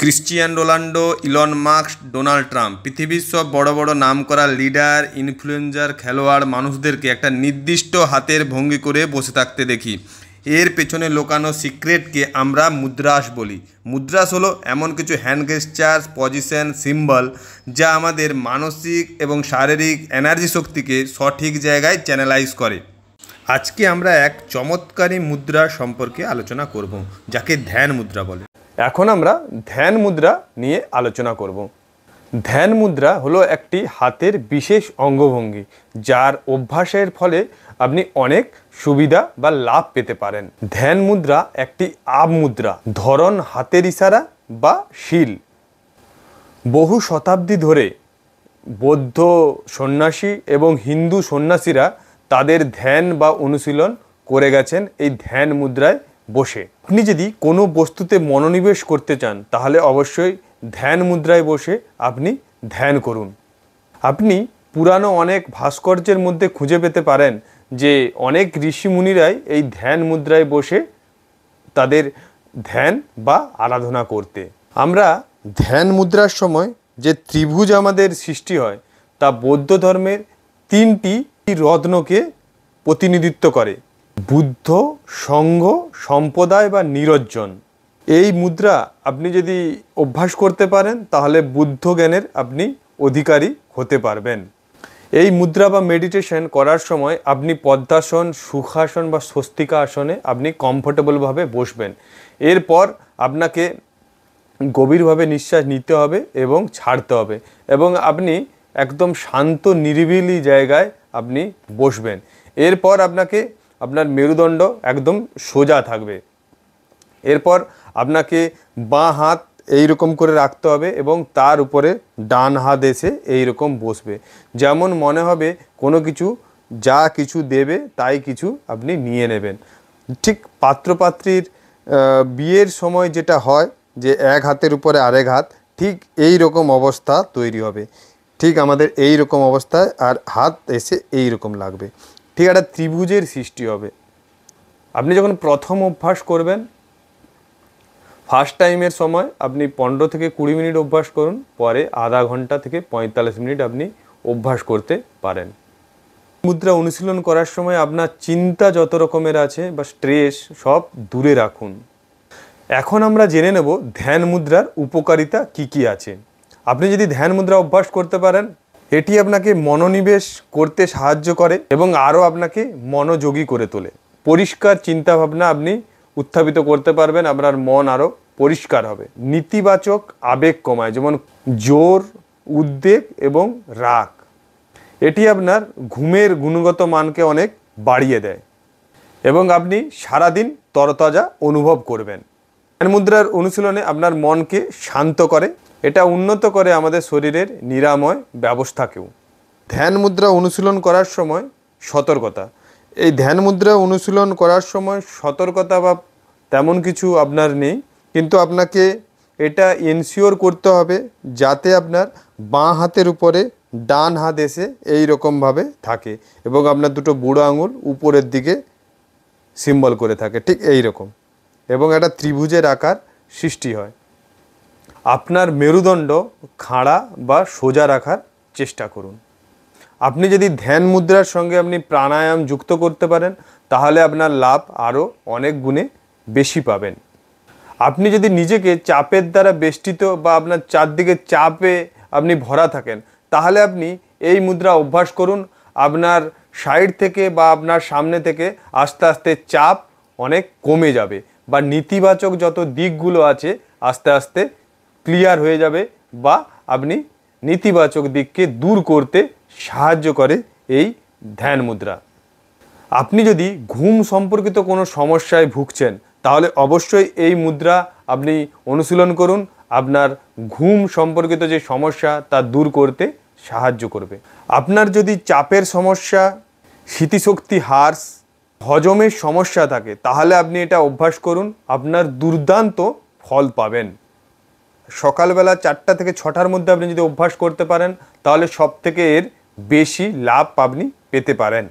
Cristiano Ronaldo, Elon Musk, Donald Trump পৃথিবীর সব বড় বড় নামকরা লিডার, ইনফ্লুয়েন্সার, খেলোয়াড় মানুষদেরকে একটা নির্দিষ্ট হাতের ভঙ্গি করে বসে থাকতে দেখি। এর পেছনে লুকানো সিক্রেটকে আমরা মুদ্রাস বলি। মুদ্রাস হলো এমন কিছু হ্যান্ড গেস্টার, পজিশন, সিম্বল যা আমাদের মানসিক এবং শারীরিক এনার্জি শক্তিকে সঠিক জায়গায় চ্যানেলাইজ করে। আজকে আমরা এক চমৎকারী মুদ্রা সম্পর্কে আলোচনা করব, যাকে ধ্যান মুদ্রা বলে। এখন আমরা ধ্যান মুদ্রা নিয়ে আলোচনা করব। ধ্যান মুদ্রা হলো একটি হাতের বিশেষ অঙ্গভঙ্গি, যার অভ্যাসের ফলে আপনি অনেক সুবিধা বা লাভ পেতে পারেন। ধ্যান মুদ্রা একটি আব মুদ্রা, ধরন হাতের ইশারা বা শিল। বহু শতাব্দী ধরে বৌদ্ধ সন্ন্যাসী এবং হিন্দু সন্ন্যাসীরা তাদের ধ্যান বা অনুশীলন করে গেছেন এই ধ্যান মুদ্রায় বসে। আপনি যদি কোনো বস্তুতে মনোনিবেশ করতে চান তাহলে অবশ্যই ধ্যান মুদ্রায় বসে আপনি ধ্যান করুন। আপনি পুরানো অনেক ভাস্কর্যের মধ্যে খুঁজে পেতে পারেন যে অনেক ঋষিমুনিরাই এই ধ্যান মুদ্রায় বসে তাদের ধ্যান বা আরাধনা করতে। আমরা ধ্যান মুদ্রার সময় যে ত্রিভুজ আমাদের সৃষ্টি হয় তা বৌদ্ধ ধর্মের তিনটি রত্নকে প্রতিনিধিত্ব করে: বুদ্ধ, সংঘ, সম্প্রদায় বা নিরঞ্জন। এই মুদ্রা আপনি যদি অভ্যাস করতে পারেন তাহলে বুদ্ধ জ্ঞানের আপনি অধিকারী হতে পারবেন। এই মুদ্রা বা মেডিটেশন করার সময় আপনি পদ্মাসন, সুখাসন বা স্বস্তিকা আসনে আপনি কমফোর্টেবলভাবে বসবেন। এরপর আপনাকে গভীরভাবে নিঃশ্বাস নিতে হবে এবং ছাড়তে হবে, এবং আপনি একদম শান্ত নিরিবিলি জায়গায় আপনি বসবেন। এরপর আপনার মেরুদণ্ড একদম সোজা থাকবে। এরপর আপনাকে বাঁ হাত এইরকম করে রাখতে হবে এবং তার উপরে ডান হাত এসে এইরকম বসবে, যেমন মনে হবে কোনো কিছু যা কিছু দেবে তাই কিছু আপনি নিয়ে নেবেন। ঠিক পাত্রপাত্রীর বিয়ের সময় যেটা হয় যে এক হাতের উপরে আরেক হাত, ঠিক এই রকম অবস্থা তৈরি হবে। ঠিক আমাদের এই রকম অবস্থায় আর হাত এসে এই রকম লাগবে, ঠিক একটা ত্রিভুজের সৃষ্টি হবে। আপনি যখন প্রথম অভ্যাস করবেন, ফার্স্ট টাইমের সময় আপনি 15 থেকে 20 মিনিট অভ্যাস করুন, পরে আধা ঘন্টা থেকে 45 মিনিট আপনি অভ্যাস করতে পারেন। মুদ্রা অনুশীলন করার সময় আপনার চিন্তা যত রকমের আছে বা স্ট্রেস সব দূরে রাখুন। এখন আমরা জেনে নেব ধ্যান মুদ্রার উপকারিতা কি কি আছে। আপনি যদি ধ্যান মুদ্রা অভ্যাস করতে পারেন, এটি আপনাকে মনোনিবেশ করতে সাহায্য করে এবং আরও আপনাকে মনোযোগী করে তোলে। পরিষ্কার চিন্তাভাবনা আপনি উত্থাপিত করতে পারবেন, আপনার মন আরও পরিষ্কার হবে। নেতিবাচক আবেগ কমায়, যেমন জোর, উদ্বেগ এবং রাগ। এটি আপনার ঘুমের গুণগত মানকে অনেক বাড়িয়ে দেয় এবং আপনি সারাদিন তরতাজা অনুভব করবেন। ধ্যান মুদ্রার অনুশীলনে আপনার মনকে শান্ত করে, এটা উন্নত করে আমাদের শরীরের নিরাময় ব্যবস্থাকেও। ধ্যান মুদ্রা অনুশীলন করার সময় সতর্কতা। এই ধ্যান মুদ্রা অনুশীলন করার সময় সতর্কতা বা তেমন কিছু আপনার নেই, কিন্তু আপনাকে এটা এনশিওর করতে হবে যাতে আপনার বাঁ হাতের উপরে ডান হাত এসে এই রকমভাবে থাকে এবং আপনার দুটো বুড়ো আঙুল উপরের দিকে সিম্বল করে থাকে, ঠিক এই রকম, এবং একটা ত্রিভুজের আকার সৃষ্টি হয়। আপনার মেরুদণ্ড খাড়া বা সোজা রাখার চেষ্টা করুন। আপনি যদি ধ্যান মুদ্রার সঙ্গে আপনি প্রাণায়াম যুক্ত করতে পারেন তাহলে আপনার লাভ আরও অনেক গুণে বেশি পাবেন। আপনি যদি নিজেকে চাপের দ্বারা বেষ্টিত বা আপনার চারদিকে চাপে আপনি ভরা থাকেন তাহলে আপনি এই মুদ্রা অভ্যাস করুন। আপনার সাইড থেকে বা আপনার সামনে থেকে আস্তে আস্তে চাপ অনেক কমে যাবে বা নেতিবাচক যত দিকগুলো আছে আস্তে আস্তে ক্লিয়ার হয়ে যাবে বা আপনি নেতিবাচক দিককে দূর করতে সাহায্য করে এই ধ্যান মুদ্রা। আপনি যদি ঘুম সম্পর্কিত কোনো সমস্যায় ভুগছেন তাহলে অবশ্যই এই মুদ্রা আপনি অনুশীলন করুন। আপনার ঘুম সম্পর্কিত যে সমস্যা তা দূর করতে সাহায্য করবে। আপনার যদি চাপের সমস্যা, স্মৃতিশক্তি হ্রাস, হজমের সমস্যা থাকে তাহলে আপনি এটা অভ্যাস করুন, আপনার দুর্দান্ত ফল পাবেন। সকালবেলা 4টা থেকে 6টার মধ্যে আপনি যদি অভ্যাস করতে পারেন তাহলে সব থেকে এর বেশি লাভ আপনি পেতে পারেন।